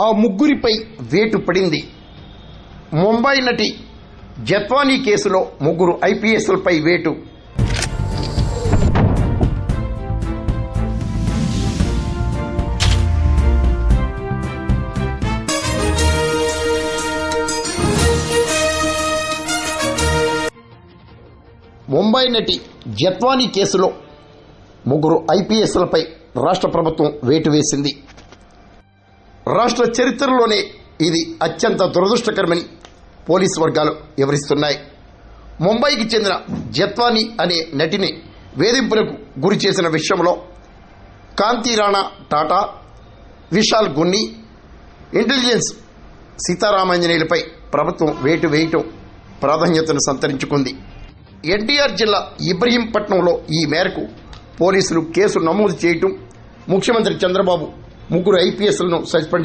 ఆ ముగ్గురిపై వేటు పడింది. ముంబై నటి జత్వానీ కేసులో ముగ్గురు ఐపీఎస్లపై వేటు. ముంబై నటి జత్వానీ కేసులో ముగ్గురు ఐపీఎస్లపై రాష్ట్ర ప్రభుత్వం వేటు వేసింది. రాష్ట్ర చరిత్రలోనే ఇది అత్యంత దురదృష్టకరమని పోలీసు వర్గాలు వివరిస్తున్నాయి. ముంబైకి చెందిన జత్వానీ అనే నటిని వేధింపులకు గురి చేసిన విషయంలో కాంతి రాణా టాటా, విశాల్ గున్ని, ఇంటెలిజెన్స్ సీతారామాంజనేయులపై ప్రభుత్వం వేటు వేయటం ప్రాధాన్యతను సంతరించుకుంది. ఎన్టీఆర్ జిల్లా ఇబ్రహీంపట్నంలో ఈ మేరకు పోలీసులు కేసు నమోదు చేయటం, ముఖ్యమంత్రి చంద్రబాబు ముగ్గురు ఐపీఎస్లను సస్పెండ్